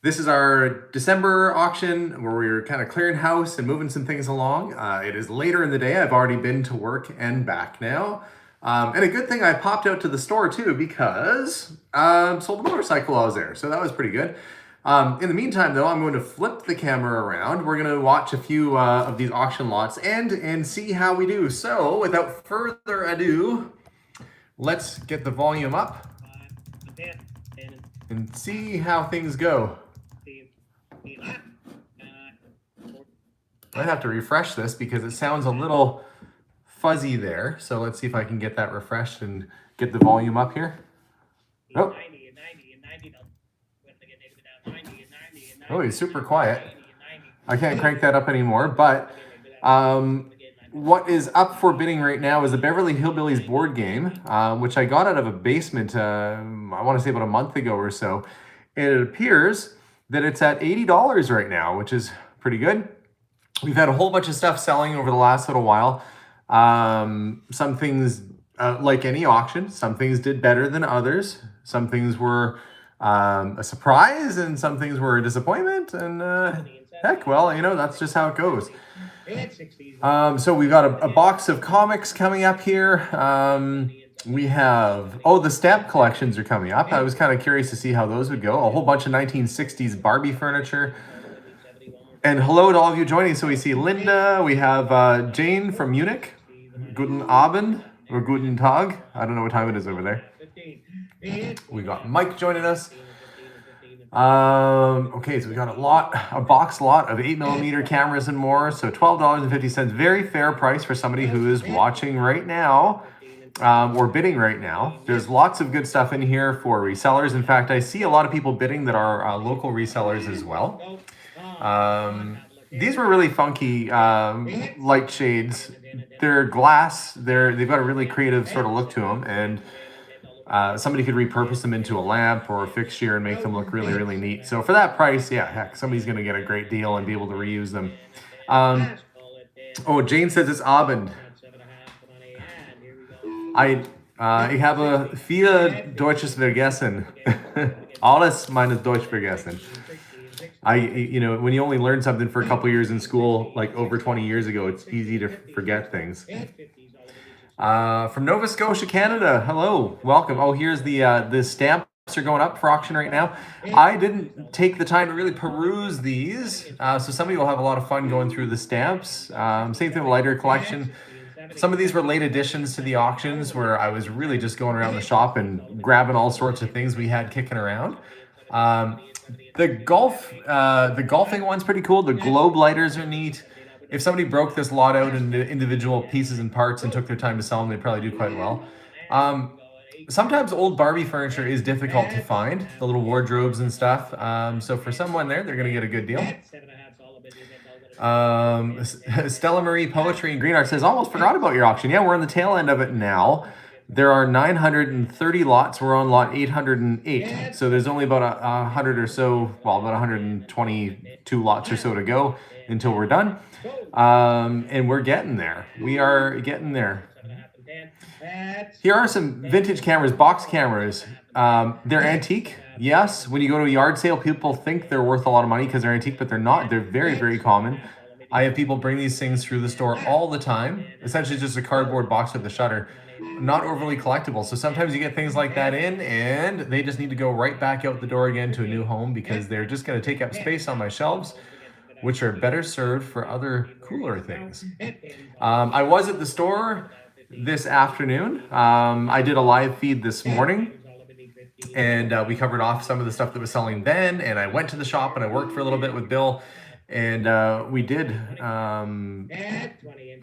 This is our December auction where we're kind of clearing house and moving some things along. It is later in the day. I've already been to work and back now. And a good thing I popped out to the store too because sold a motorcycle while I was there. So that was pretty good. In the meantime though, I'm going to flip the camera around. We're going to watch a few of these auction lots and see how we do. So without further ado, let's get the volume up and see how things go. I have to refresh this because it sounds a little fuzzy there. So let's see if I can get that refreshed and get the volume up here. Oh, oh, he's super quiet. I can't crank that up anymore, but what is up for bidding right now is the Beverly Hillbillies board game, which I got out of a basement, I want to say about a month ago or so. And it appears that it's at $80 right now, which is pretty good. We've had a whole bunch of stuff selling over the last little while. Some things, like any auction, some things did better than others. Some things were a surprise and some things were a disappointment. And heck, well, you know, that's just how it goes. So we've got a box of comics coming up here. We have, oh, the stamp collections are coming up. I was kind of curious to see how those would go. A whole bunch of 1960s Barbie furniture. And hello to all of you joining. So we see Linda, we have Jane from Munich, Guten Abend, or Guten Tag. I don't know what time it is over there. We got Mike joining us. Okay, so we got a box lot of 8mm cameras and more. So $12.50, very fair price for somebody who is watching right now. Or bidding right now. There's lots of good stuff in here for resellers. In fact, I see a lot of people bidding that are local resellers as well. These were really funky light shades. They're glass. They've got a really creative sort of look to them, and somebody could repurpose them into a lamp or a fixture and make them look really, really neat. So for that price, yeah, heck, somebody's going to get a great deal and be able to reuse them. Oh, Jane says it's Abend. Ich habe viele Deutsches vergessen. Alles meines Deutsch vergessen. You know, when you only learn something for a couple years in school, like over 20 years ago, it's easy to forget things. From Nova Scotia, Canada, hello, welcome. Oh, here's the stamps are going up for auction right now. I didn't take the time to really peruse these, so somebody will have a lot of fun going through the stamps. Same thing with the lighter collection. Some of these were late additions to the auctions where I was really just going around the shop and grabbing all sorts of things we had kicking around. The golfing one's pretty cool. The globe lighters are neat. If somebody broke this lot out into individual pieces and parts and took their time to sell them, they'd probably do quite well. Sometimes old Barbie furniture is difficult to find, the little wardrobes and stuff. So for someone there, they're going to get a good deal. Stella Marie Poetry and Green Art says, almost forgot about your auction. Yeah, we're on the tail end of it now. There are 930 lots. We're on lot 808. So there's only about 100 or so, well, about 122 lots or so to go until we're done. And we're getting there. We are getting there. Here are some vintage cameras, box cameras. They're antique. Yes, when you go to a yard sale, people think they're worth a lot of money because they're antique, but they're not. They're very, very common. I have people bring these things through the store all the time. Essentially just a cardboard box with the shutter. Not overly collectible. So sometimes you get things like that in and they just need to go right back out the door again to a new home because they're just going to take up space on my shelves, which are better served for other cooler things. I was at the store this afternoon. I did a live feed this morning. And we covered off some of the stuff that was selling then. And I went to the shop and I worked for a little bit with Bill. And we did a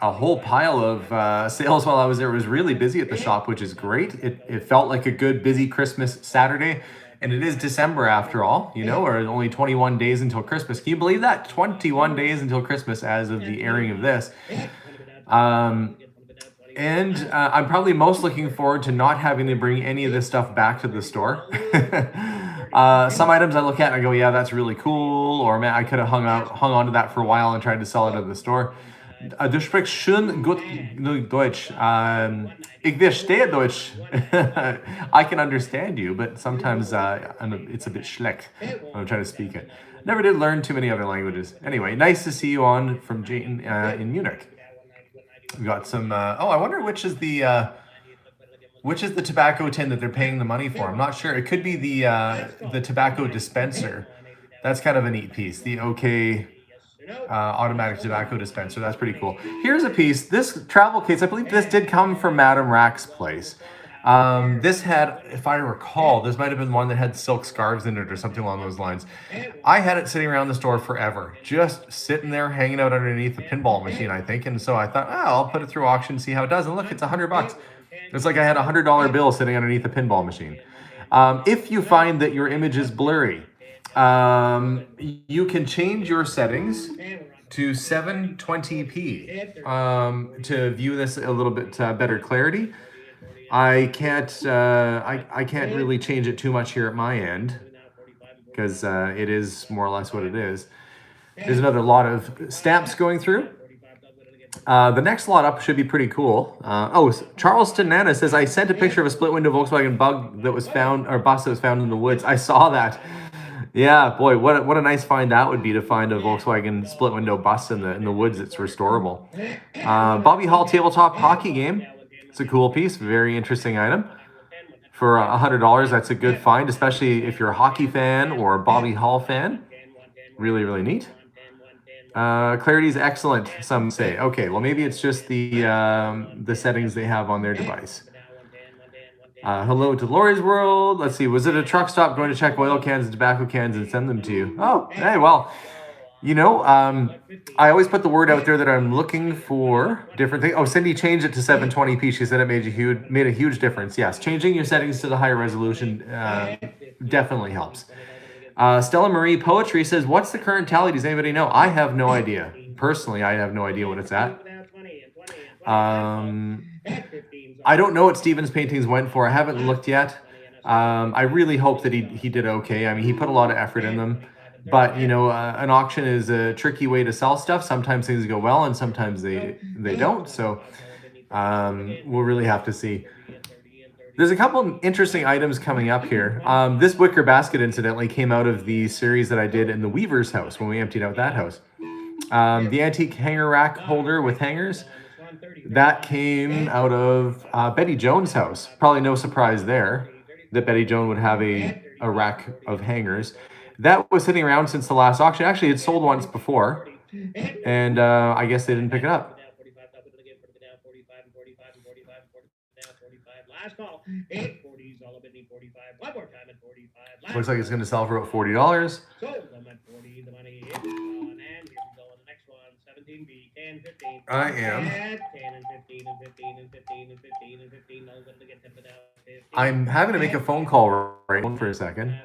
whole pile of sales while I was there. It was really busy at the shop, which is great. It felt like a good, busy Christmas Saturday. And it is December after all, you know, or only 21 days until Christmas. Can you believe that? 21 days until Christmas as of the airing of this. And I'm probably most looking forward to not having to bring any of this stuff back to the store. Some items I look at and I go, yeah, that's really cool. Or man, I could have hung on to that for a while and tried to sell it at the store. Du sprichst schön gut Deutsch. Ich verstehe Deutsch. I can understand you, but sometimes it's a bit schlecht when I'm trying to speak it. Never did learn too many other languages. Anyway, nice to see you on from Jane in Munich. We got some. Oh, I wonder which is the tobacco tin that they're paying the money for. I'm not sure. It could be the tobacco dispenser. That's kind of a neat piece. The OK automatic tobacco dispenser. That's pretty cool. Here's a piece. This travel case, I believe this did come from Madame Rack's place. This had, if I recall, this might have been one that had silk scarves in it or something along those lines. I had it sitting around the store forever, just sitting there hanging out underneath the pinball machine, I think. And so I thought, oh, I'll put it through auction, see how it does. And look, it's $100. It's like I had $100 bill sitting underneath the pinball machine. If you find that your image is blurry, you can change your settings to 720p to view this a little bit better clarity. I can't really change it too much here at my end because it is more or less what it is. There's another lot of stamps going through. The next lot up should be pretty cool. Charleston Nana says, I sent a picture of a split window Volkswagen bug that was found, or bus that was found in the woods. I saw that. Yeah, boy, what a nice find that would be, to find a Volkswagen split window bus in the woods that's restorable. Bobby Hall tabletop hockey game. It's a cool piece, very interesting item. For $100, that's a good find, especially if you're a hockey fan or a Bobby Hall fan. Really, really neat. Clarity is excellent, some say. Okay, well maybe it's just the settings they have on their device. Hello to Lori's World. Let's see, was it a truck stop going to check oil cans and tobacco cans and send them to you? Oh, hey, well, you know, I always put the word out there that I'm looking for different things. Oh, Cindy changed it to 720p. She said it made a huge difference. Yes, changing your settings to the higher resolution definitely helps. Stella Marie Poetry says, what's the current tally? Does anybody know? I have no idea. Personally, I have no idea what it's at. I don't know what Steven's paintings went for. I haven't looked yet. I really hope that he did okay. I mean, he put a lot of effort in them. But, you know, an auction is a tricky way to sell stuff. Sometimes things go well and sometimes they don't. So we'll really have to see. There's a couple interesting items coming up here. This wicker basket, incidentally, came out of the series that I did in the Weaver's house when we emptied out that house. The antique hanger rack holder with hangers, that came out of Betty Jones' house. Probably no surprise there that Betty Jones would have a rack of hangers. That was sitting around since the last auction. Actually, it sold once before, and I guess they didn't pick it up. Looks like it's going to sell for about $40. I am. I'm having to make a phone call right now for a second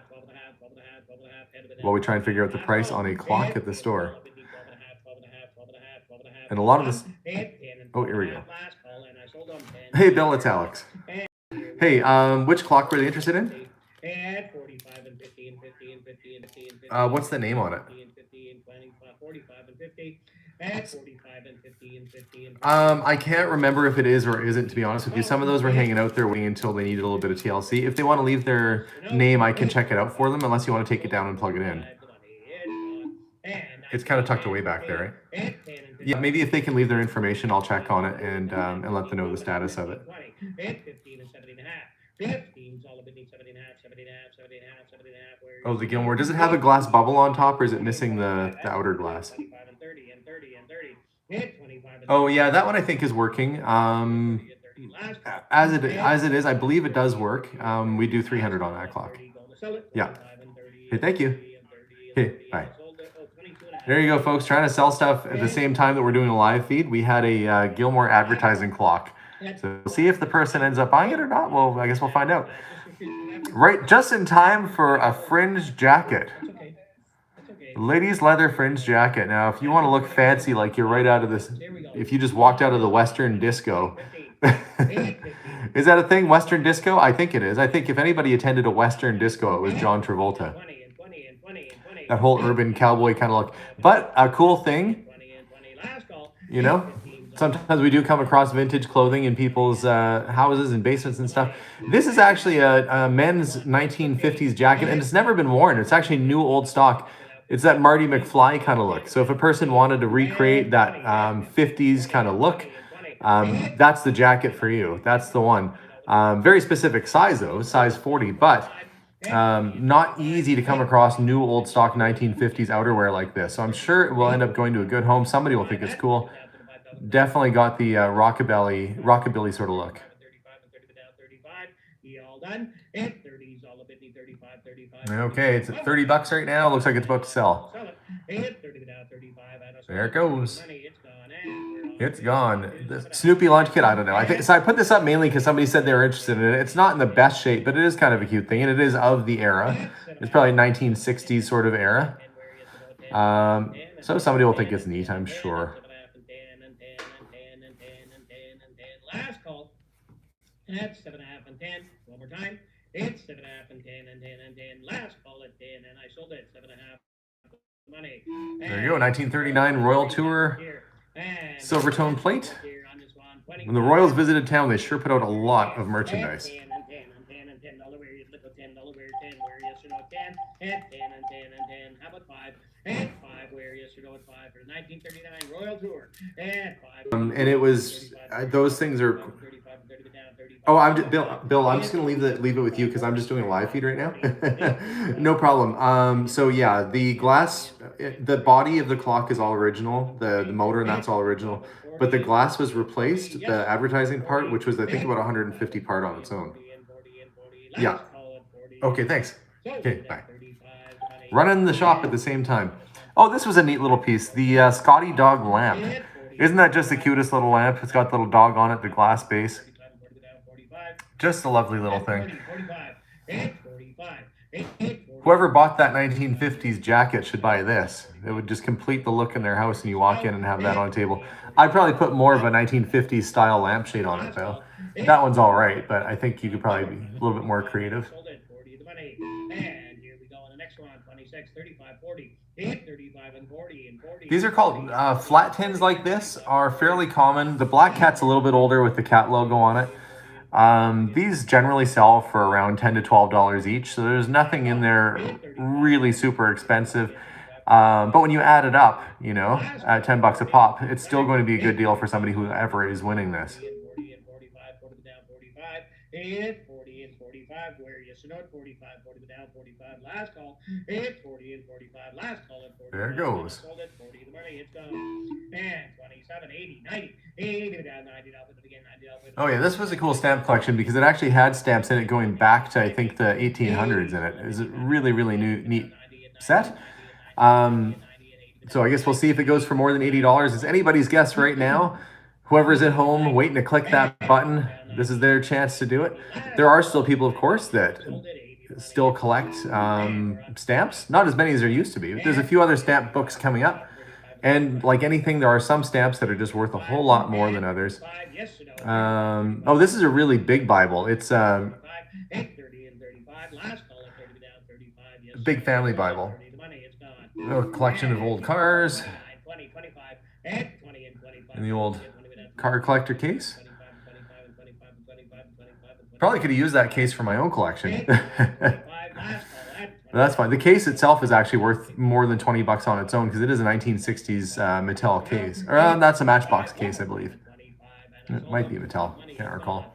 while we try and figure out the price on a clock at the store. And a lot of this. Oh, here we go. Hey, Bill, it's Alex. Hey, which clock were they interested in? What's the name on it? I can't remember if it is or isn't, to be honest with you. Some of those were hanging out there waiting until they needed a little bit of TLC. If they want to leave their name, I can check it out for them, unless you want to take it down and plug it in. It's kind of tucked away back there, right? Yeah, maybe if they can leave their information, I'll check on it and let them know the status of it. Oh, the Gilmore. Does it have a glass bubble on top, or is it missing the outer glass? Oh, yeah, that one I think is working. As it is, I believe it does work. We do 300 on that clock. Yeah. Hey, thank you. Okay, bye. There you go, folks. Trying to sell stuff at the same time that we're doing a live feed. We had a Gilmore advertising clock. So we'll see if the person ends up buying it or not. Well, I guess we'll find out. Right, just in time for a Fringe jacket. Ladies' leather Fringe jacket. Now, if you want to look fancy, like you're right out of this, if you just walked out of the Western disco. Is that a thing, Western disco? I think it is. I think if anybody attended a Western disco, it was John Travolta. That whole urban cowboy kind of look. But a cool thing You know, sometimes we do come across vintage clothing in people's houses and basements and stuff. This is actually a men's 1950s jacket, and it's never been worn. It's actually new old stock. It's that Marty McFly kind of look. So if a person wanted to recreate that 50s kind of look, that's the jacket for you. That's the one. Very specific size though, size 40, but not easy to come across new old stock 1950s outerwear like this. So I'm sure it will end up going to a good home. Somebody will think it's cool. Definitely got the rockabilly sort of look. Okay, it's at 30 bucks right now. Looks like it's about to sell. There it goes. It's gone. The Snoopy lunch kit, I don't know. I think so. I put this up mainly because somebody said they were interested in it. It's not in the best shape, but it is kind of a cute thing, and it is of the era. It's probably 1960s sort of era. So somebody will think it's neat, I'm sure. Last call. That's 7.5 and 10. One more time. It's 7.5 and 10 and 10 and 10. Last call at 10, and I sold it 7.5. Money. There you go. 1939 Royal Tour silver tone plate. When the Royals visited town, they sure put out a lot of merchandise. How about 5? And 5 where yesterday at 5 for the 1939 Royal Tour. And 5. And it was those things are. Oh, I'm just, Bill. I'm just gonna leave it with you because I'm just doing a live feed right now. No problem. So yeah, the glass, the body of the clock is all original. The motor and that's all original. But the glass was replaced. The advertising part, which was I think about 150 part on its own. Yeah. Okay. Thanks. Okay. Bye. Running the shop at the same time. Oh, this was a neat little piece. The Scotty Dog Lamp. Isn't that just the cutest little lamp? It's got the little dog on it, the glass base. Just a lovely little thing. Whoever bought that 1950s jacket should buy this. It would just complete the look in their house and you walk in and have that on a table. I'd probably put more of a 1950s style lampshade on it though. That one's all right, but I think you could probably be a little bit more creative. These are called flat tins like this are fairly common. The black cat's a little bit older with the cat logo on it. These generally sell for around $10 to $12 each, so there's nothing in there really super expensive. But when you add it up, you know, at 10 bucks a pop, it's still going to be a good deal for somebody who ever is winning this. And 40 and 45, where you should know 45, 40 down, 45, last call, and 40 and 45, last call, and 40. There it goes. Sold it, 40, the money, it's gone. And 27, 80, 90, 80 down, 90 down, with it again, 90 down. Oh yeah, this was a cool stamp collection because it actually had stamps in it going back to, I think, the 1800s in it. It was a really, really neat set. So I guess we'll see if it goes for more than $80. It's anybody's guess right now. Whoever's at home waiting to click that button, this is their chance to do it. There are still people, of course, that still collect stamps. Not as many as there used to be. There's a few other stamp books coming up. And like anything, there are some stamps that are just worth a whole lot more than others. Oh, this is a really big Bible. It's a big family Bible. A collection of old cars. And the old car collector case. Probably could have used that case for my own collection. That's fine. The case itself is actually worth more than 20 bucks on its own because it is a 1960s Mattel case. Or that's a Matchbox case, I believe. It might be a Mattel. Can't recall.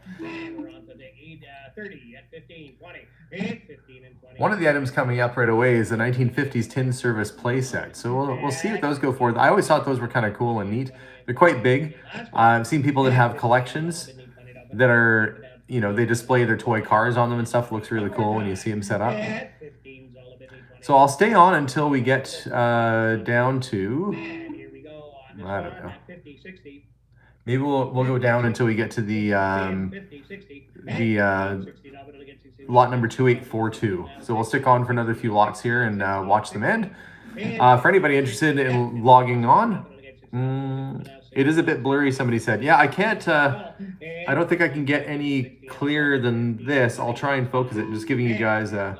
One of the items coming up right away is the 1950s Tin Service Playset. So we'll see what those go for. I always thought those were kind of cool and neat. They're quite big. I've seen people that have collections that are, you know, they display their toy cars on them and stuff. It looks really cool when you see them set up. So I'll stay on until we get down to, I don't know. Maybe we'll go down until we get to the lot number 2842. So we'll stick on for another few lots here and watch them end. For anybody interested in logging on, it is a bit blurry, somebody said. Yeah, I can't, I don't think I can get any clearer than this. I'll try and focus it, just giving you guys a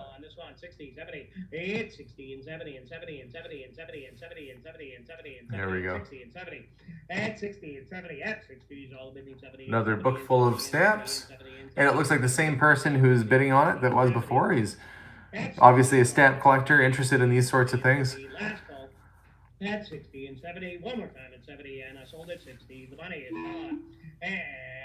60, 70. It's 60 and 70 and 70 and 70 and 70 and 70 and 70 and 70 and 70 There we go. 60 and 70. At 60 and 70. At 60 is all bidding 70. Another book full of stamps. And it looks like the same person who's bidding on it that was before. He's obviously a stamp collector, interested in these sorts of things. Last call. At 60 and 70. One more time at 70, and I sold at 60. The money is gone.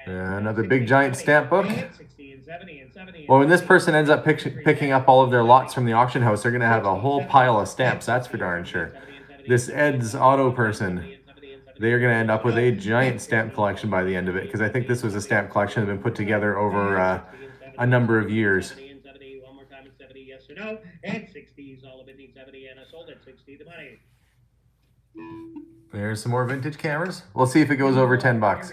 And another big giant stamp book. 60 and 70 and 70. Well, when this person ends up picking up all of their lots from the auction house, they're going to have a whole pile of stamps. That's for darn sure. This Ed's Auto person, they are going to end up with a giant stamp collection by the end of it, because I think this was a stamp collection that had been put together over a number of years. One more time at 70, yes or no. At 60 is all bidding 70, and I sold at 60. The money. There's some more vintage cameras. We'll see if it goes over 10 bucks.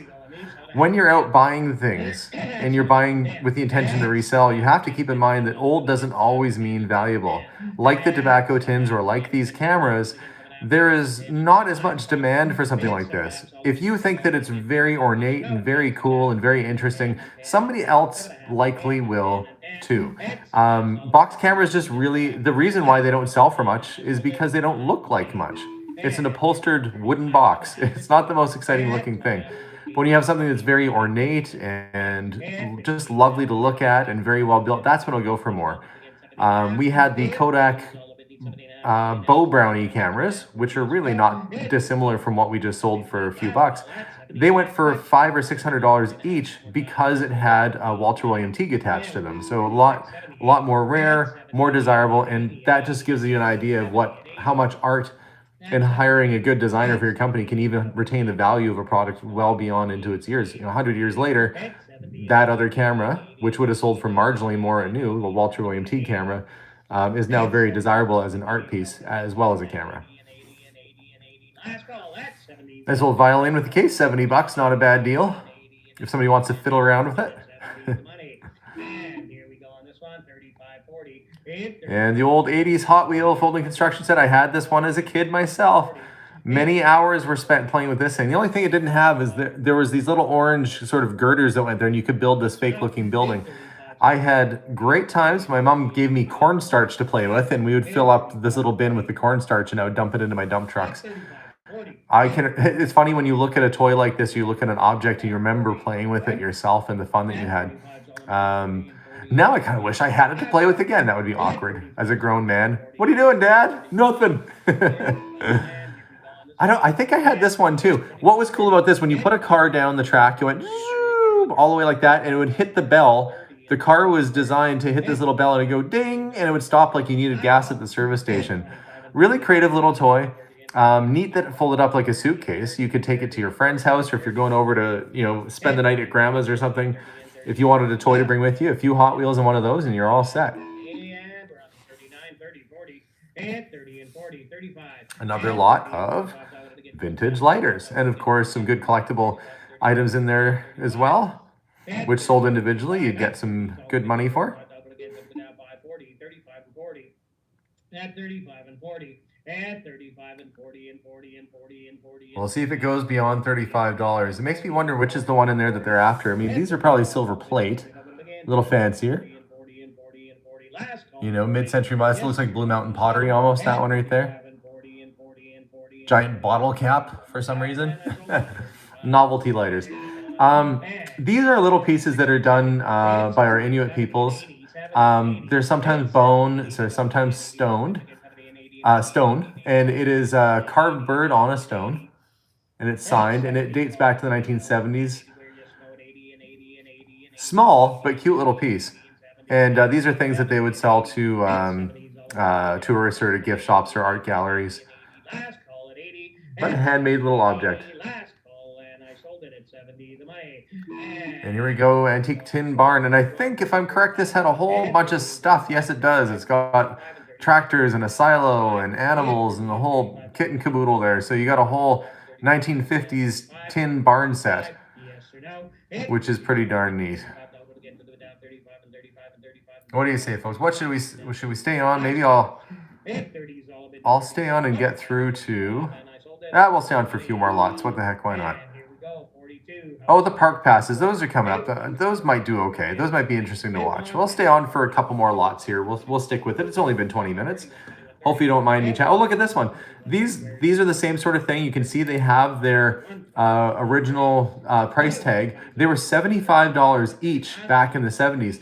When you're out buying things and you're buying with the intention to resell, you have to keep in mind that old doesn't always mean valuable. Like the tobacco tins or like these cameras, there is not as much demand for something like this. If you think that it's very ornate and very cool and very interesting, somebody else likely will too. Box cameras just really, the reason why they don't sell for much is because they don't look like much. It's an upholstered wooden box. It's not the most exciting looking thing. But when you have something that's very ornate and just lovely to look at and very well built, that's when it'll go for more. We had the Kodak Bow Brownie cameras, which are really not dissimilar from what we just sold for a few bucks. They went for $500 or $600 each because it had a Walter William Teague attached to them. So a lot more rare, more desirable, and that just gives you an idea of how much art and hiring a good designer for your company can even retain the value of a product well beyond into its years. 100 years later, that other camera, which would have sold for marginally more at new, the Walter William Teague camera, is now very desirable as an art piece as well as a camera. This old violin with the case, 70 bucks, not a bad deal if somebody wants to fiddle around with it. And the old 80s Hot Wheel folding construction set, I had this one as a kid myself. Many hours were spent playing with this thing. The only thing it didn't have is there was these little orange sort of girders that went there, and you could build this fake looking building. I had great times. My mom gave me cornstarch to play with, and we would fill up this little bin with the cornstarch, and I would dump it into my dump trucks. It's funny when you look at a toy like this, you look at an object and you remember playing with it yourself and the fun that you had. Now I kind of wish I had it to play with again. That would be awkward as a grown man. What are you doing, Dad? Nothing. I think I had this one too. What was cool about this, when you put a car down the track, you went all the way like that, and it would hit the bell. The car was designed to hit this little bell and it'd go ding, and it would stop like you needed gas at the service station. Really creative little toy. Neat that it folded up like a suitcase. You could take it to your friend's house, or if you're going over to, spend the night at grandma's or something. If you wanted a toy to bring with you, a few Hot Wheels and one of those, and you're all set. And we're up to 39, 30, 40, and 30 and 40, 35. Another lot of vintage lighters. And of course, some good collectible items in there as well, which sold individually, you'd get some good money for. 35 and 40. At 35 and 40. At 35 and 40 and 40 and 40 and 40. We'll see if it goes beyond $35. It makes me wonder which is the one in there that they're after. I mean, these are probably silver plate, a little fancier. Mid-century model. This looks like Blue Mountain pottery almost, that one right there. Giant bottle cap for some reason. Novelty lighters. These are little pieces that are done by our Inuit peoples. They're sometimes bone, so sometimes stone, and it is a carved bird on a stone, and it's signed, and it dates back to the 1970s. Small but cute little piece, and these are things that they would sell to tourists or to gift shops or art galleries. But a handmade little object. And here we go, antique tin barn. And I think, if I'm correct, this had a whole bunch of stuff. Yes, it does. It's got tractors and a silo and animals and the whole kit and caboodle there. So you got a whole 1950s tin barn set, which is pretty darn neat. What do you say, folks? What should we stay on? Maybe I'll stay on and get through to... we'll stay on for a few more lots. What the heck, why not? Oh, the park passes. Those are coming up. Those might do okay. Those might be interesting to watch. We'll stay on for a couple more lots here. We'll stick with it. It's only been 20 minutes. Hopefully you don't mind me chat. Oh, look at this one. These are the same sort of thing. You can see they have their original price tag. They were $75 each back in the 70s.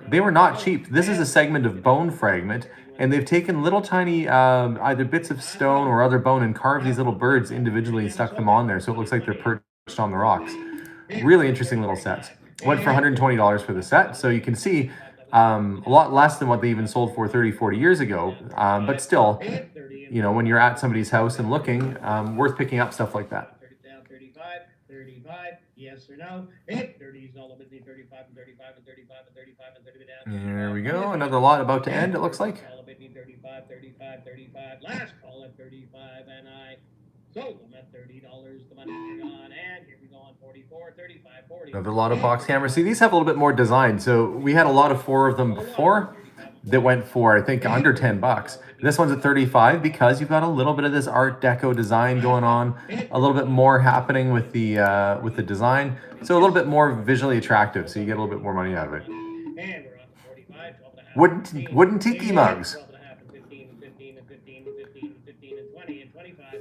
They were not cheap. This is a segment of bone fragment, and they've taken little tiny either bits of stone or other bone and carved these little birds individually and stuck them on there, so it looks like they're perched on the rocks. Really interesting little sets. Went for $120 for the set, so you can see a lot less than what they even sold for 30, 40 years ago. But still, you know, when you're at somebody's house and looking, worth picking up stuff like that. 35, yes or no? 30 is all over the 35 and 35 and 35 and 35 and 30 down. There we go. Another lot about to end, it looks like. All of it 35, 35, 35. Last call at 35, and I sold them at $30. The money's gone, and here we go on 44, 35, 40. Another lot of box cameras. See, these have a little bit more design. So we had a lot of 4 of them before that went for, I think, under 10 bucks. This one's at 35 because you've got a little bit of this Art Deco design going on, a little bit more happening with the design, so a little bit more visually attractive. So you get a little bit more money out of it. Wooden tiki mugs.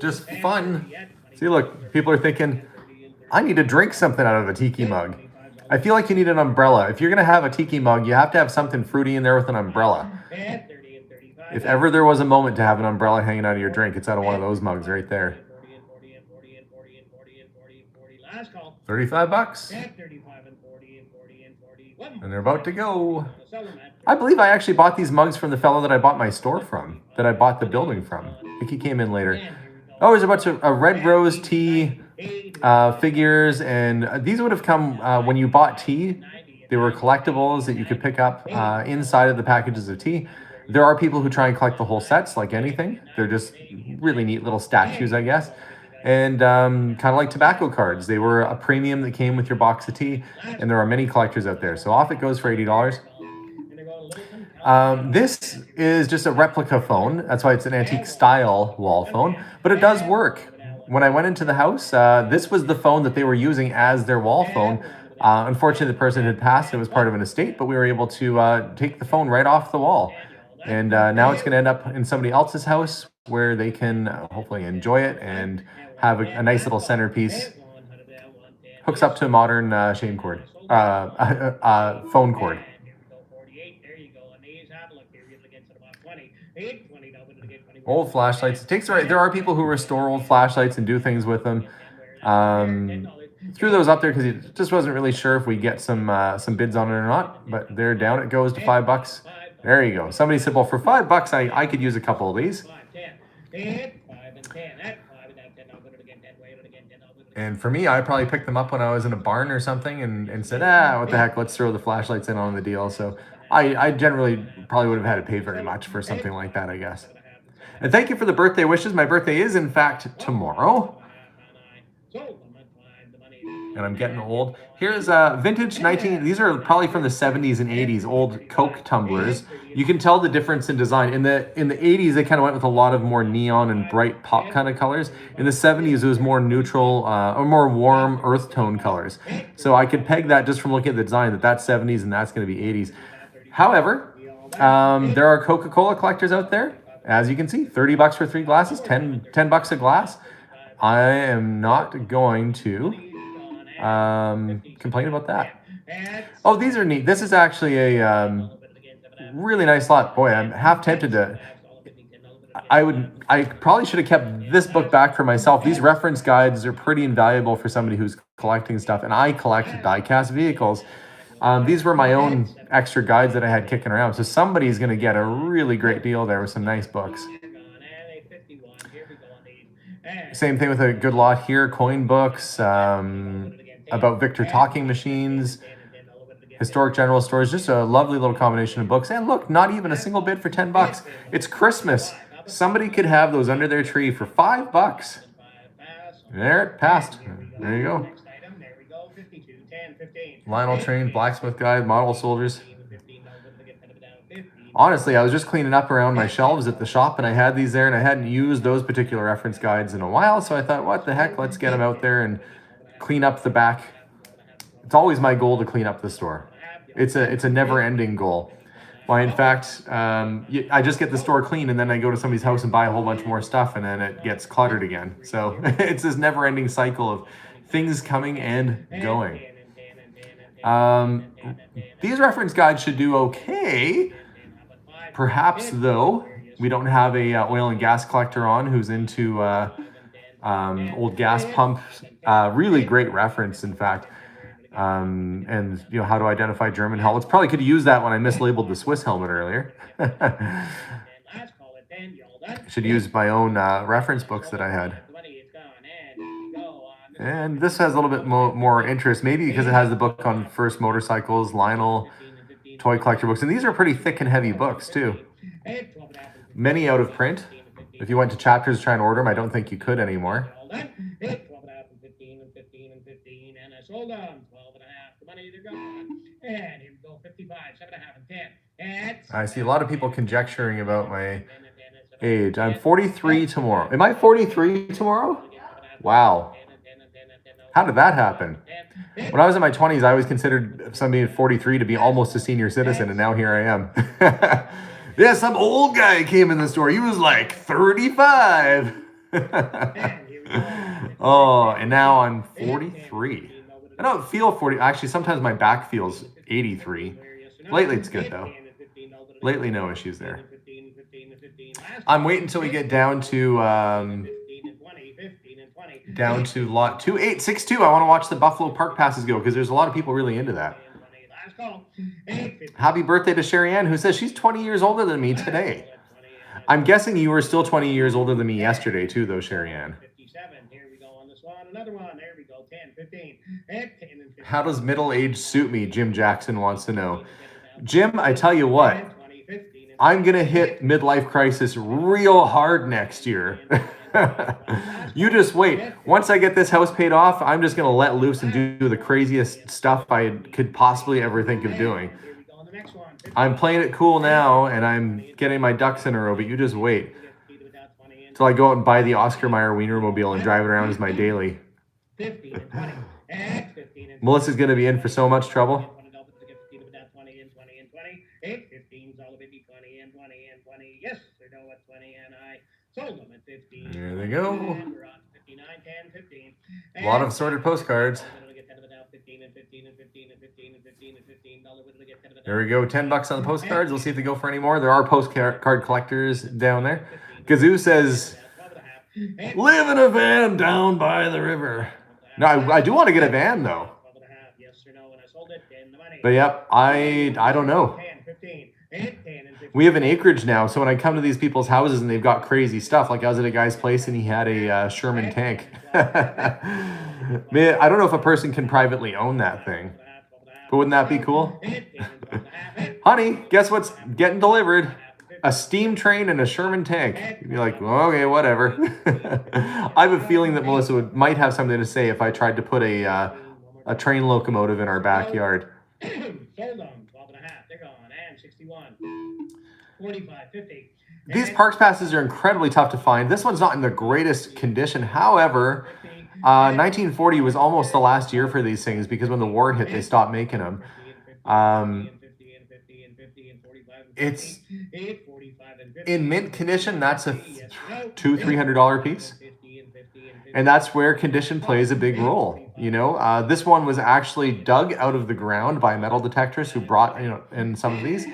Just fun. See, look, people are thinking, I need to drink something out of a tiki mug. I feel like you need an umbrella. If you're going to have a tiki mug, you have to have something fruity in there with an umbrella. If ever there was a moment to have an umbrella hanging out of your drink, it's out of one of those mugs right there. 35 bucks. And they're about to go. I believe I actually bought these mugs from the fellow that I bought my store from, that I bought the building from. I think he came in later. Oh, there's a bunch of red rose tea figures, and these would have come when you bought tea. They were collectibles that you could pick up inside of the packages of tea. There are people who try and collect the whole sets, like anything. They're just really neat little statues, I guess. And kind of like tobacco cards. They were a premium that came with your box of tea, and there are many collectors out there. So off it goes for $80. This is just a replica phone. That's why it's an antique style wall phone, but it does work. When I went into the house, this was the phone that they were using as their wall phone. Unfortunately, the person had passed. It was part of an estate, but we were able to take the phone right off the wall. And now it's going to end up in somebody else's house where they can hopefully enjoy it and have a nice little centerpiece. Hooks up to a modern phone cord. Old flashlights. It takes the right. There are people who restore old flashlights and do things with them. Threw those up there because he just wasn't really sure if we get some bids on it or not. But they're down. It goes to $5. There you go. Somebody said, well, for $5, I could use a couple of these. And for me, I probably picked them up when I was in a barn or something and said, what the heck, let's throw the flashlights in on the deal. So I generally probably would have had to pay very much for something like that, I guess. And thank you for the birthday wishes. My birthday is, in fact, tomorrow. And I'm getting old. Here's vintage these are probably from the 70s and 80s, old Coke tumblers. You can tell the difference in design. In the 80s, they kind of went with a lot of more neon and bright pop kind of colors. In the 70s, it was more neutral or more warm earth tone colors. So I could peg that just from looking at the design that's 70s and that's going to be 80s. However, there are Coca-Cola collectors out there. As you can see, $30 for 3 glasses, 10 bucks a glass. I am not going to complain about that. Oh, these are neat. This is actually a really nice lot. Boy, I'm half tempted to. I probably should have kept this book back for myself. These reference guides are pretty invaluable for somebody who's collecting stuff, and I collect die-cast vehicles. These were my own extra guides that I had kicking around. So somebody's going to get a really great deal there with some nice books. Same thing with a good lot here. Coin books, about Victor talking machines, historic general stores. Just a lovely little combination of books. And look, not even a single bid for $10. It's Christmas. Somebody could have those under their tree for $5. There, it passed. There you go. Lionel Train, Blacksmith Guide, Model Soldiers. Honestly, I was just cleaning up around my shelves at the shop, and I had these there, and I hadn't used those particular reference guides in a while, so I thought, what the heck, let's get them out there and clean up the back It's always my goal to clean up the store. It's a never-ending goal. Why, in fact, I just get the store clean and then I go to somebody's house and buy a whole bunch more stuff and then it gets cluttered again. So it's this never-ending cycle of things coming and going. These reference guides should do okay. Perhaps, though, we don't have a oil and gas collector on who's into old gas pumps. Really great reference, in fact. And how to identify German helmets. Probably could use that when I mislabeled the Swiss helmet earlier. Should use my own reference books that I had. And this has a little bit more interest, maybe because it has the book on first motorcycles, Lionel, toy collector books. And these are pretty thick and heavy books, too. Many out of print. If you went to Chapters to try and order them, I don't think you could anymore. 12 and a half and 15 and 15 and 15, and I sold on 12 and a half. The money, they're gone. And here we go, 55, 7 and a half and 10. I see a lot of people conjecturing about my age. I'm 43 tomorrow. Am I 43 tomorrow? Wow. How did that happen? When I was in my 20s, I always considered somebody at 43 to be almost a senior citizen, and now here I am. Yeah, some old guy came in the store. He was like 35. Oh, and now I'm 43. I don't feel 40. Actually, sometimes my back feels 83. Lately, it's good, though. Lately, no issues there. I'm waiting until we get down to lot 2862. I want to watch the Buffalo Park passes go because there's a lot of people really into that. Happy birthday to Sherry Ann, who says she's 20 years older than me today. I'm guessing you were still 20 years older than me yesterday, too, though, Sherry Ann. Here we go on this one. Another one. There we go. 10, 15. How does middle age suit me? Jim Jackson wants to know. Jim, I tell you what, I'm going to hit midlife crisis real hard next year. You just wait. Once I get this house paid off, I'm just going to let loose and do the craziest stuff I could possibly ever think of doing. I'm playing it cool now, and I'm getting my ducks in a row, but you just wait till I go out and buy the Oscar Mayer Wienermobile and drive it around as my daily. Melissa's going to be in for so much trouble. 15's all 50, 20 and 20 and 20. Yes, they know what 20 and I sold them at 15. There they go. And we're on 59, 10, 15. A lot of sorted postcards. There we go, $10 on the postcards. We'll see if they go for any more. There are postcard collectors down there. Gazoo says, live in a van down by the river. No, I do want to get a van, though. But yep, I don't know. We have an acreage now, so when I come to these people's houses and they've got crazy stuff, like I was at a guy's place and he had a Sherman tank. Man, I don't know if a person can privately own that thing, but wouldn't that be cool? Honey, guess what's getting delivered? A steam train and a Sherman tank. You'd be like, well, okay, whatever. I have a feeling that Melissa might have something to say if I tried to put a train locomotive in our backyard. Sold on 12 and a half. They're gone. And 61. 45, 50. These parks passes are incredibly tough to find. This one's not in the greatest condition. However, 1940 was almost the last year for these things because when the war hit, they stopped making them. It's in mint condition. That's a $200-300 piece. And that's where condition plays a big role. You know, this one was actually dug out of the ground by metal detectors who brought in some of these.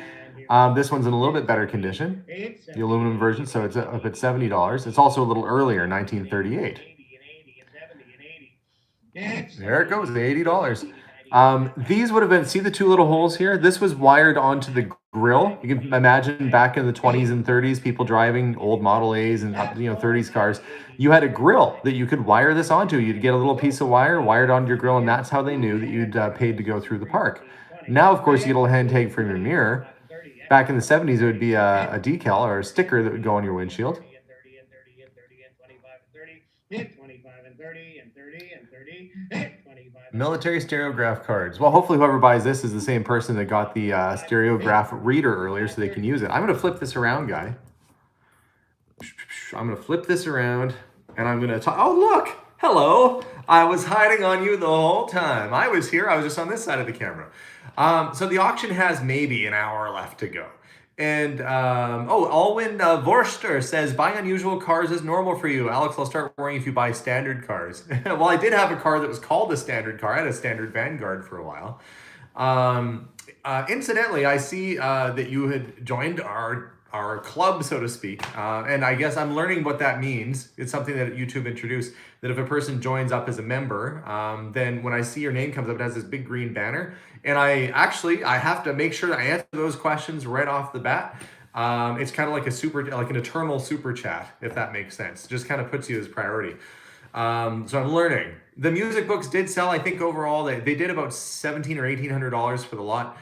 This one's in a little bit better condition, the aluminum version, so it's up at $70. It's also a little earlier, 1938. There it goes, $80. These would have been, see the two little holes here? This was wired onto the grill. You can imagine back in the 20s and 30s, people driving old Model A's and 30s cars. You had a grill that you could wire this onto. You'd get a little piece of wire wired onto your grill, and that's how they knew that you'd paid to go through the park. Now, of course, you get a little hand tag from your mirror. Back in the 70s, it would be a decal or a sticker that would go on your windshield. 25 and 30 and 30 and 30 and 25. Military stereograph cards. Well, hopefully whoever buys this is the same person that got the stereograph reader earlier so they can use it. I'm going to flip this around, guy. I'm going to flip this around, and I'm going to talk. Oh, look! Hello. I was hiding on you the whole time. I was here. I was just on this side of the camera. So the auction has maybe an hour left to go. And Alwyn Vorster says, buying unusual cars is normal for you. Alex, I'll start worrying if you buy standard cars. Well, I did have a car that was called a standard car. I had a standard Vanguard for a while. Incidentally, I see that you had joined our club, so to speak. And I guess I'm learning what that means. It's something that YouTube introduced, that if a person joins up as a member, then when I see your name comes up, it has this big green banner. And I have to make sure that I answer those questions right off the bat. It's kind of like an eternal super chat, if that makes sense. It just kind of puts you as priority. So I'm learning. The music books did sell, I think overall, they did about $1,700 or $1,800 for the lot,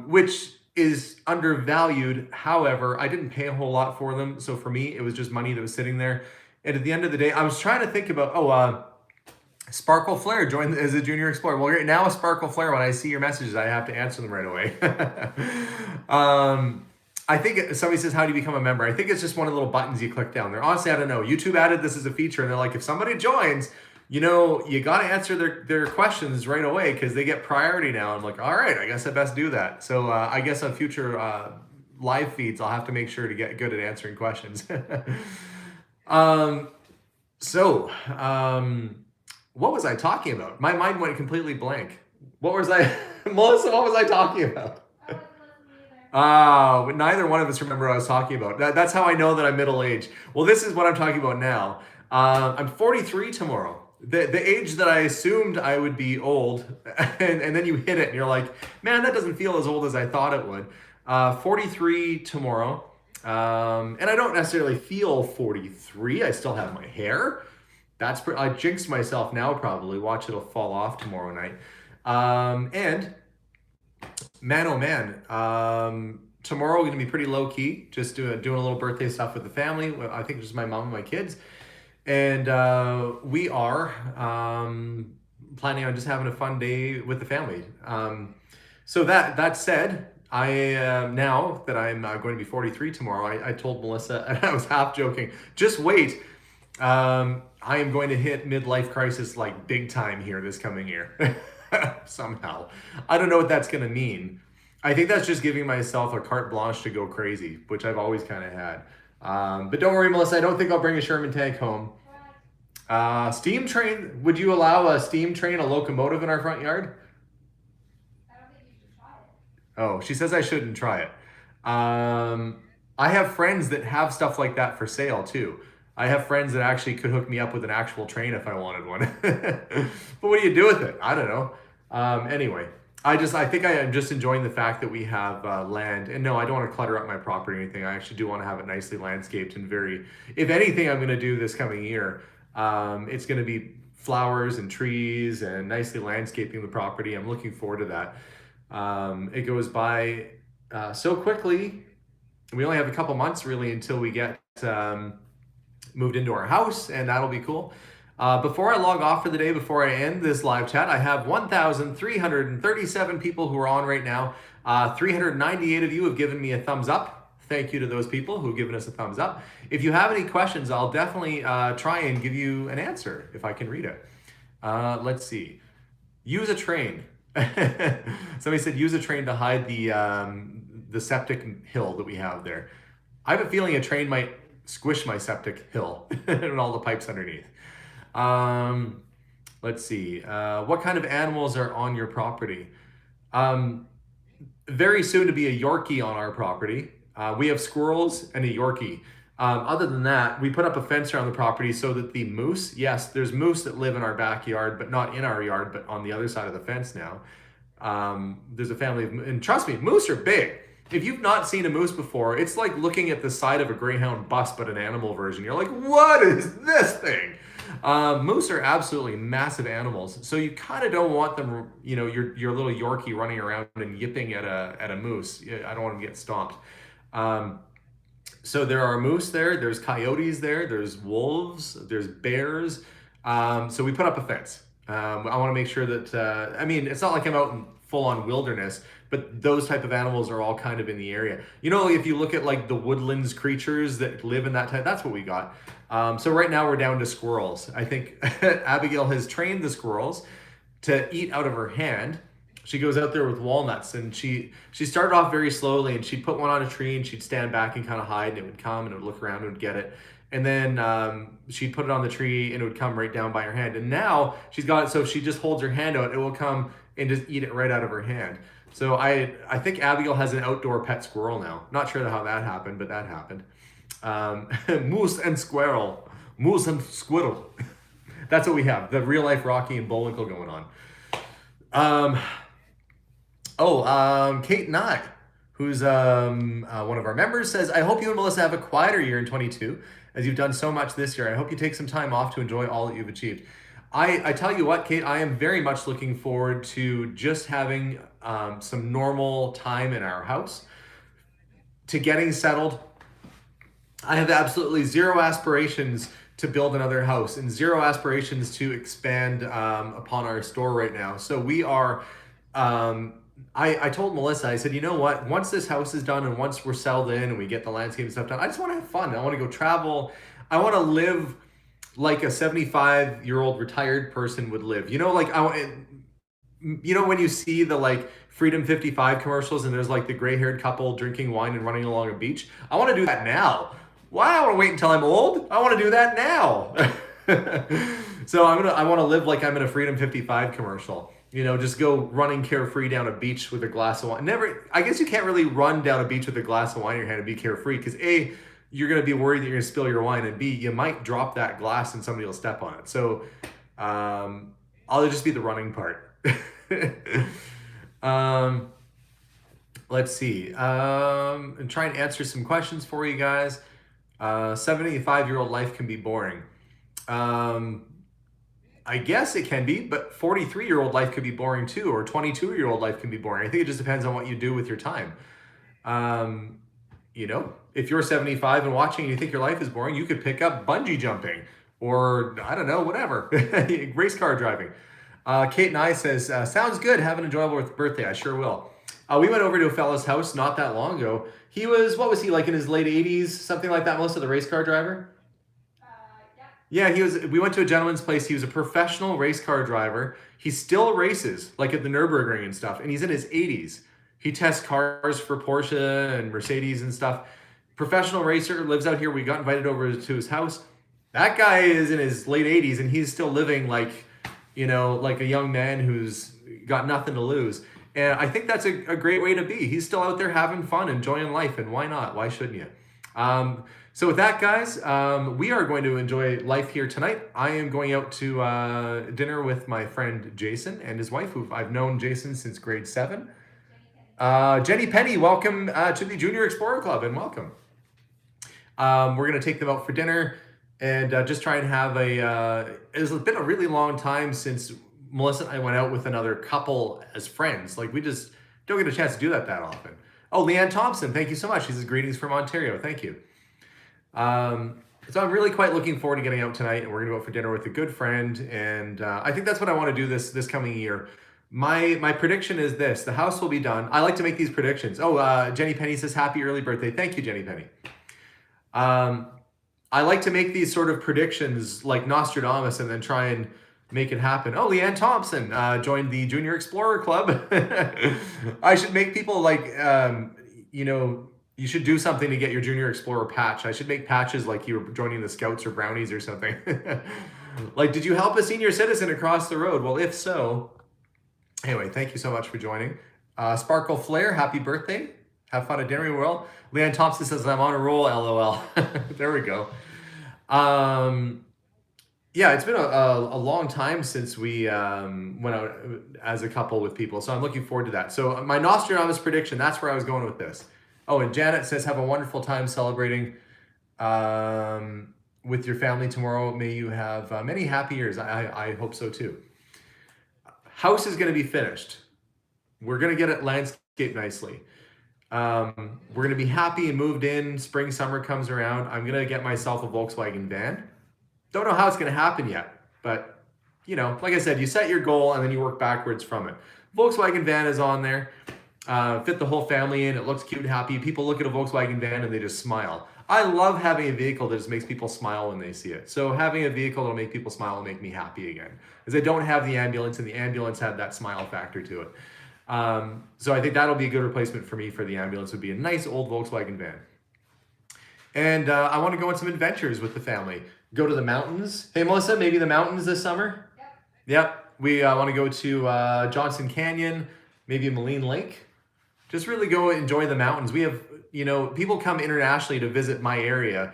which is undervalued. However, I didn't pay a whole lot for them. So for me, it was just money that was sitting there. And at the end of the day, I was trying to think about, Sparkle Flare joined as a junior explorer. Well, right now, Sparkle Flare, when I see your messages, I have to answer them right away. I think somebody says, how do you become a member? I think it's just one of the little buttons you click down there. Honestly, I don't know. YouTube added this as a feature, and they're like, if somebody joins, you got to answer their questions right away because they get priority now. I'm like, all right, I guess I best do that. So I guess on future live feeds, I'll have to make sure to get good at answering questions. What was I talking about? My mind went completely blank. Melissa, what was I talking about? Neither one of us remember what I was talking about. That's how I know that I'm middle-aged. Well, this is what I'm talking about now. I'm 43 tomorrow. The age that I assumed I would be old, and then you hit it and you're like, man, that doesn't feel as old as I thought it would. 43 tomorrow. And I don't necessarily feel 43. I still have my hair. I jinxed myself now probably. Watch, it'll fall off tomorrow night. And man, oh man, tomorrow we're going to be pretty low key, just doing a little birthday stuff with the family. I think just my mom and my kids. And we are planning on just having a fun day with the family. So that said, now that I'm going to be 43 tomorrow, I told Melissa, and I was half joking, just wait. I am going to hit midlife crisis like big time here this coming year. Somehow. I don't know what that's going to mean. I think that's just giving myself a carte blanche to go crazy, which I've always kind of had. But don't worry, Melissa, I don't think I'll bring a Sherman tank home. Steam train, would you allow a steam train, a locomotive in our front yard? I don't think you should try it. Oh, she says I shouldn't try it. I have friends that have stuff like that for sale too. I have friends that actually could hook me up with an actual train if I wanted one. But what do you do with it? I don't know. Anyway, I think I am just enjoying the fact that we have land. And no, I don't want to clutter up my property or anything. I actually do want to have it nicely landscaped and if anything I'm going to do this coming year, it's going to be flowers and trees and nicely landscaping the property. I'm looking forward to that. It goes by so quickly. We only have a couple months really until we get moved into our house, and that'll be cool. Before I log off for the day, before I end this live chat, I have 1,337 people who are on right now. 398 of you have given me a thumbs up. Thank you to those people who've given us a thumbs up. If you have any questions, I'll definitely try and give you an answer if I can read it. Let's see. Use a train. Somebody said use a train to hide the septic hill that we have there. I have a feeling a train might squish my septic hill and all the pipes underneath. Let's see. What kind of animals are on your property? Very soon to be a Yorkie on our property. We have squirrels and a Yorkie. Other than that, we put up a fence around the property so that the moose, yes, there's moose that live in our backyard, but not in our yard, but on the other side of the fence now. There's a family of, and trust me, moose are big. If you've not seen a moose before, it's like looking at the side of a Greyhound bus, but an animal version. You're like, what is this thing? Moose are absolutely massive animals. So you kind of don't want them, your little Yorkie running around and yipping at a moose. I don't want them to get stomped. So there are moose there, there's coyotes there, there's wolves, there's bears. So we put up a fence. I want to make sure that, it's not like I'm out in full-on wilderness, but those type of animals are all kind of in the area. If you look at like the woodlands creatures that live in that type, that's what we got. So right now we're down to squirrels. I think Abigail has trained the squirrels to eat out of her hand. She goes out there with walnuts, and she started off very slowly, and she'd put one on a tree and she'd stand back and kind of hide, and it would come and it would look around and it would get it. And then she'd put it on the tree and it would come right down by her hand. And now she's got it so if she just holds her hand out, it will come and just eat it right out of her hand. So I think Abigail has an outdoor pet squirrel now. Not sure how that happened, but that happened. Moose and squirrel. Moose and squirrel. That's what we have. The real life Rocky and Bullwinkle going on. Kate Nye, who's one of our members, says, I hope you and Melissa have a quieter year in 22, as you've done so much this year. I hope you take some time off to enjoy all that you've achieved. I tell you what, Kate, I am very much looking forward to just having some normal time in our house, to getting settled. I have absolutely zero aspirations to build another house and zero aspirations to expand upon our store right now. So we are, I told Melissa, I said, you know what, once this house is done and once we're settled in and we get the landscape and stuff done, I just want to have fun. I want to go travel. I want to live like a 75-year-old retired person would live. You know, like, you know, when you see the like Freedom 55 commercials and there's like the gray-haired couple drinking wine and running along a beach. I want to do that now. Why? I want to wait until I'm old. I want to do that now. So I want to live like I'm in a Freedom 55 commercial. You know, just go running carefree down a beach with a glass of wine. I guess you can't really run down a beach with a glass of wine in your hand and be carefree because A, you're going to be worried that you're going to spill your wine, and B, you might drop that glass and somebody will step on it. So I'll just be the running part. Let's see. And try and answer some questions for you guys. 75-year-old life can be boring. I guess it can be, but 43-year-old life could be boring too, or 22-year-old life can be boring. I think it just depends on what you do with your time. You know, if you're 75 and watching and you think your life is boring, you could pick up bungee jumping or, I don't know, whatever, race car driving. Kate Nye says, sounds good. Have an enjoyable birthday. I sure will. We went over to a fella's house not that long ago. He was, what was he, like in his late 80s, something like that, Melissa, the race car driver? Yeah, we went to a gentleman's place. He was a professional race car driver. He still races, like at the Nürburgring and stuff, and he's in his 80s. He tests cars for Porsche and Mercedes and stuff. Professional racer, lives out here. We got invited over to his house. That guy is in his late 80s, and he's still living like, you know, like a young man who's got nothing to lose. And I think that's a great way to be. He's still out there having fun, enjoying life, and why not? Why shouldn't you? So with that, guys, we are going to enjoy life here tonight. I am going out to dinner with my friend Jason and his wife, who I've known Jason since grade 7. Jenny Penny, welcome to the Junior Explorer Club, and welcome. We're going to take them out for dinner and just try and have it's been a really long time since Melissa and I went out with another couple as friends. Like, we just don't get a chance to do that often. Oh, Leanne Thompson, thank you so much. She says greetings from Ontario. Thank you. So I'm really quite looking forward to getting out tonight, and we're gonna go out for dinner with a good friend. And I think that's what I want to do this coming year. My prediction is this: the house will be done. I like to make these predictions. Oh, Jenny Penny says happy early birthday. Thank you, Jenny Penny. I like to make these sort of predictions like Nostradamus and then try and make it happen. Oh, Leanne Thompson joined the Junior Explorer Club. I should make people like, you know, you should do something to get your Junior Explorer patch. I should make patches like you were joining the Scouts or Brownies or something. Like, did you help a senior citizen across the road? Well, if so, anyway, thank you so much for joining. Sparkle Flare, happy birthday. Have fun at Dinner World. Leanne Thompson says, I'm on a roll, LOL. There we go. Yeah, it's been a long time since we went out as a couple with people, so I'm looking forward to that. So my Nostradamus prediction, that's where I was going with this. Oh, and Janet says, have a wonderful time celebrating with your family tomorrow. May you have many happy years. I hope so too. House is going to be finished. We're going to get it landscaped nicely. We're going to be happy and moved in. Spring, summer comes around. I'm going to get myself a Volkswagen van. Don't know how it's going to happen yet, but you know, like I said, you set your goal and then you work backwards from it. Volkswagen van is on there. Fit the whole family in. It looks cute and happy. People look at a Volkswagen van and they just smile. I love having a vehicle that just makes people smile when they see it. So having a vehicle that'll make people smile will make me happy again. Because I don't have the ambulance, and the ambulance had that smile factor to it. So I think that'll be a good replacement for me for the ambulance. Would be a nice old Volkswagen van. And I want to go on some adventures with the family. Go to the mountains. Hey, Melissa, maybe the mountains this summer? Yep. We want to go to Johnson Canyon, maybe Moline Lake. Just really go enjoy the mountains. We have, people come internationally to visit my area.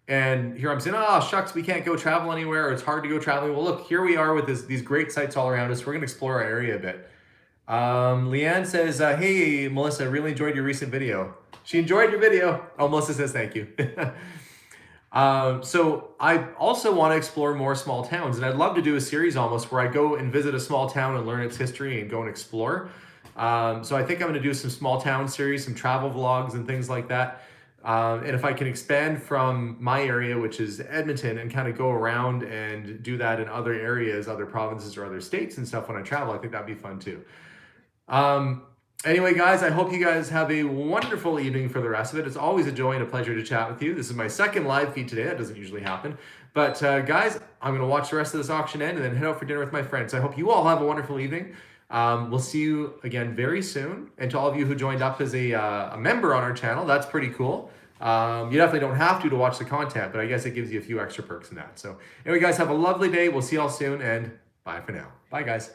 And here I'm saying, oh, shucks, we can't go travel anywhere, or it's hard to go traveling. Well, look, here we are with these great sites all around us. We're going to explore our area a bit. Leanne says, hey, Melissa, really enjoyed your recent video. She enjoyed your video. Oh, Melissa says thank you. So I also want to explore more small towns, and I'd love to do a series almost where I go and visit a small town and learn its history and go and explore. So I think I'm going to do some small town series, some travel vlogs and things like that. And if I can expand from my area, which is Edmonton, and kind of go around and do that in other areas, other provinces or other states and stuff when I travel, I think that'd be fun too. Anyway, guys, I hope you guys have a wonderful evening for the rest of it. It's always a joy and a pleasure to chat with you. This is my second live feed today. That doesn't usually happen. But guys, I'm going to watch the rest of this auction end and then head out for dinner with my friends. So I hope you all have a wonderful evening. We'll see you again very soon. And to all of you who joined up as a member on our channel, that's pretty cool. You definitely don't have to watch the content, but I guess it gives you a few extra perks in that. So anyway, guys, have a lovely day. We'll see you all soon, and bye for now. Bye, guys.